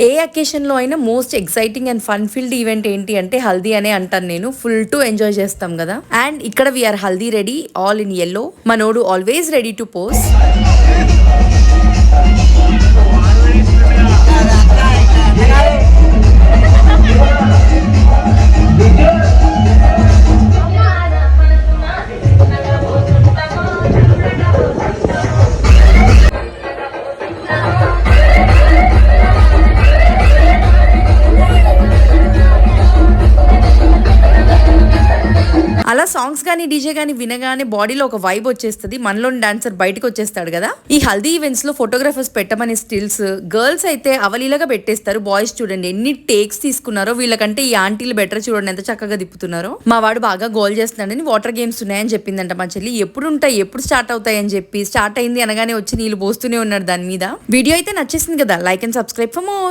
ఏ occasion లో అయినా most exciting and fun field event ఏంటి అంటే హల్దీ అనే అంటాను నేను. ఫుల్ టు ఎంజాయ్ చేస్తాం కదా. అండ్ ఇక్కడ we're haldi ready, all in yellow. మనోడు ఆల్వేస్ రెడీ టు పోస్. అలా సాంగ్స్ కానీ డీజే కానీ వినగానే బాడీలో ఒక వైబ్ వచ్చేస్తుంది, మనలోని డాన్సర్ బయటకు వచ్చేస్తాడు కదా. ఈ హల్దీ ఈవెంట్స్ లో ఫోటోగ్రాఫర్స్ పెట్టమని స్టిల్స్ గర్ల్స్ అయితే అవలీలగా పెట్టేస్తారు. బాయ్స్ చూడండి ఎన్ని టేక్స్ తీసుకున్నారో, వీళ్ళకంటే ఈ ఆంటీలు బెటర్ చూడండి ఎంత చక్కగా తిప్పుతున్నారో. మా వాడు బాగా గోల్ చేస్తున్నాడని వాటర్ గేమ్స్ ఉన్నాయని చెప్పిందంట మా చెల్లి. ఎప్పుడు ఉంటాయి ఎప్పుడు స్టార్ట్ అవుతాయి అని చెప్పి స్టార్ట్ అయింది అనగానే వచ్చి నీళ్ళు పోస్తూనే ఉన్నాడు దాని మీద. వీడియో అయితే నచ్చేసింది కదా, like and subscribe for more.